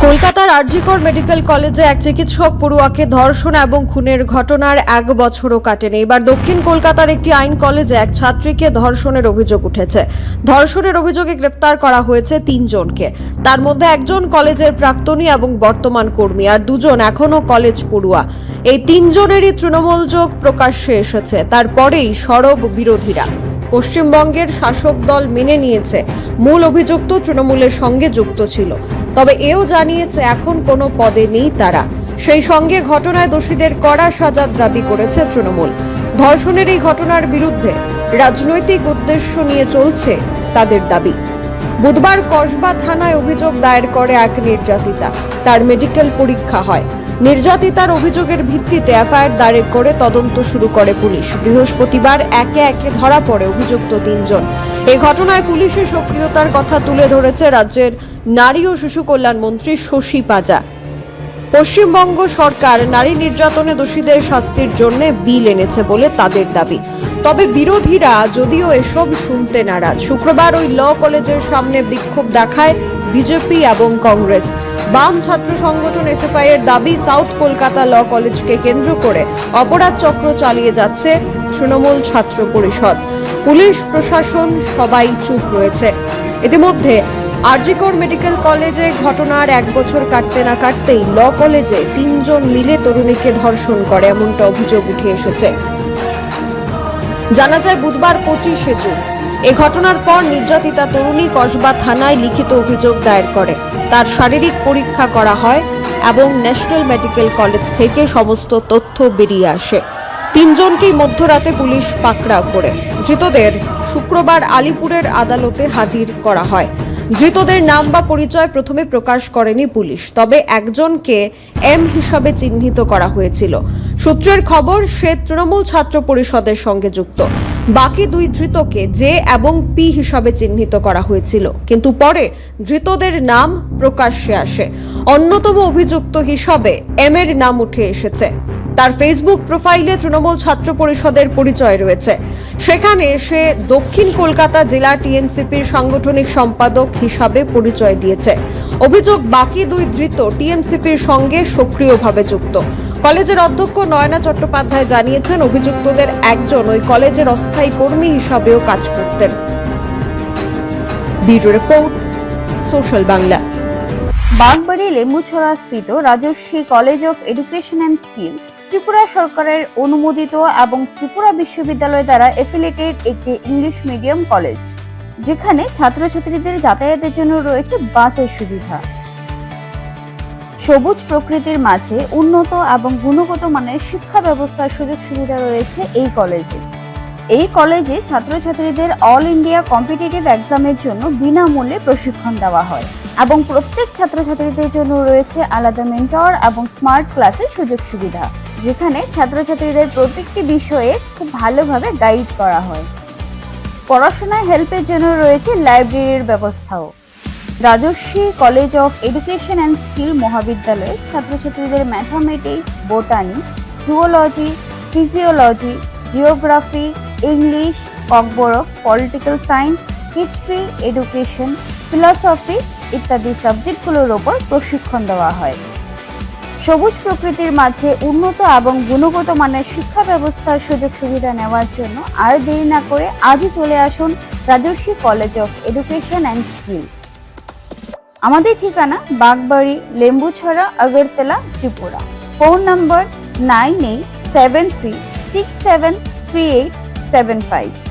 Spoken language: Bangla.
কলকাতার আরজিকর মেডিকেল কলেজে এক চিকিৎসক পড়ুয়াকে ধর্ষণ এবং খুনের ঘটনার 1 বছরও কাটেনি। এবার দক্ষিণ কলকাতার একটি আইন কলেজে এক ছাত্রীকে ধর্ষণের অভিযোগ উঠেছে। ধর্ষণের অভিযোগে গ্রেফতার করা হয়েছে 3 জনকে। তার মধ্যে একজন কলেজের প্রাক্তনী এবং বর্তমান কর্মী, আর 2 জন এখনো কলেজ পড়ুয়া। এই 3 জনেরই তৃণমূল যোগ প্রকাশ্যে এসেছে। তারপরেই সরব বিরোধীরা। পশ্চিমবঙ্গের শাসক দল মেনে নিয়েছে মূল অভিযুক্ত তৃণমূলের সঙ্গে যুক্ত ছিল, তবে এও জানিয়েছে এখন কোনো পদে নেই তারা। সেই সঙ্গে ঘটনায় দোষীদের কড়া সাজার দাবি করেছে তৃণমূল। ধর্ষণের এই ঘটনার বিরুদ্ধে রাজনৈতিক উদ্দেশ্য নিয়ে চলছে তাদের দাবি। বুধবার কসবা থানায় অভিযোগ দায়ের করে এক নির্যাতিতা। তার মেডিকেল পরীক্ষা হয়। নির্যাতিতার অভিযোগের ভিত্তিতে এফআইআর দায়ের করে তদন্ত শুরু করে পুলিশ। বৃহস্পতিবার একে একে ধরা পড়ে অভিযুক্ত 3 জন। এই ঘটনায় পুলিশের সক্রিয়তার কথা তুলে ধরেছে রাজ্যের নারী ও শিশু কল্যাণ মন্ত্রী শশী পাজা। পশ্চিমবঙ্গ সরকার নারী নির্যাতনে দোষীদের শাস্তির জন্য বিল এনেছে বলে তাদের দাবি। তবে বিরোধীরা যদিও এসব শুনতে নারাজ। শুক্রবার ওই ল কলেজের সামনে বিক্ষোভ দেখায় বিজেপি এবং কংগ্রেস। বাম ছাত্র সংগঠন এসএফআই এর দাবি, সাউথ কলকাতা ল কলেজকে কেন্দ্র করে অপরাধ চক্র চালিয়ে যাচ্ছে তৃণমূল ছাত্র পরিষদ। পুলিশ প্রশাসন সবাই চুপ রয়েছে। ইতিমধ্যে আরজিকর মেডিকেল কলেজে ঘটনার 1 বছর কাটতে না কাটতেই ল কলেজে 3 জন মিলে তরুণীকে ধর্ষণ করে এমনটা অভিযোগ উঠে এসেছে। জানা যায় বুধবার 25শে জুন এই ঘটনার পর নির্যাতিতা তরুণী কসবা থানায় লিখিত অভিযোগ দায়ের করে। তার শারীরিক পরীক্ষা করা হয় এবং ন্যাশনাল মেডিকেল কলেজ থেকে সমস্ত তথ্য বেরিয়ে আসে। 3 জনকেই মধ্যরাতে পুলিশ পাকড়াও করে ধৃতদের শুক্রবার আলিপুরের আদালতে হাজির করা হয়। ধৃতদের নাম বা পরিচয় প্রথমে প্রকাশ করেনি পুলিশ, তবে একজনকে এম হিসাবে চিহ্নিত করা হয়েছিল। সূত্রের খবর, সে তৃণমূল ছাত্র পরিষদের সঙ্গে যুক্ত। বাকি 2 ধৃতকে জে এবং পি হিসাবে চিহ্নিত করা হয়েছিল, কিন্তু পরে ধৃতদের নাম প্রকাশ্যে আসে। অন্যতম অভিযুক্ত হিসাবে এম এর নাম উঠে এসেছে। তার ফেসবুক প্রোফাইলে তৃণমূল ছাত্র পরিষদের পরিচয় রয়েছে। সেখানে সে দক্ষিণ কলকাতা জেলা টিএমসিপির সাংগঠনিক সম্পাদক হিসাবে পরিচয় দিয়েছে। অভিযোগ, বাকি 2 ধৃত টিএমসিপির সঙ্গে সক্রিয়ভাবে যুক্ত। কলেজের অধ্যক্ষ নয়না চট্টোপাধ্যায় জানিয়েছেন, অভিযুক্তদের একজন ওই কলেজের অস্থায়ী কর্মী হিসাবেও কাজ করতেন। Bureau report, social Bangla. Bagbari Lembucherra স্থিত Rajarshi college of education and skill Tripura সরকারের অনুমোদিত এবং ত্রিপুরা বিশ্ববিদ্যালয় দ্বারা এফিলিয়েটেড একটি ইংলিশ মিডিয়াম কলেজ, যেখানে ছাত্রছাত্রীদের যাতায়াতের জন্য রয়েছে বাসের সুবিধা। সবুজ প্রকৃতির মাঝে উন্নত এবং গুণগত মানের শিক্ষা ব্যবস্থার সুযোগ সুবিধা রয়েছে এই কলেজে। এই কলেজে ছাত্রছাত্রীদের অল ইন্ডিয়া কম্পিটিটিভ এক্সামের জন্য বিনামূল্যে প্রশিক্ষণ দেওয়া হয় এবং প্রত্যেক ছাত্রছাত্রীদের জন্য রয়েছে আলাদা মেন্টর এবং স্মার্ট ক্লাসের সুযোগ সুবিধা, যেখানে ছাত্রছাত্রীদের প্রত্যেকটি বিষয়ে খুব ভালোভাবে গাইড করা হয়। পড়াশোনায় হেল্পের জন্য রয়েছে লাইব্রেরির ব্যবস্থাও। Rajarshi college of education and skill মহাবিদ্যালয়ে ছাত্রছাত্রীদের mathematics, botany, zoology, physiology, geography, English, Kokborok, political science, history, education, philosophy ইত্যাদি সাবজেক্টগুলোর ওপর প্রশিক্ষণ দেওয়া হয়। সবুজ প্রকৃতির মাঝে উন্নত এবং গুণগত মানের শিক্ষা ব্যবস্থার সুযোগ সুবিধা নেওয়ার জন্য আর দেরি না করে আজই চলে আসুন Rajarshi college of education and skill. আমাদের ঠিকানা বাগবাড়ি, লেম্বুছড়া, আগরতলা, ত্রিপুরা। Phone number 9873673875।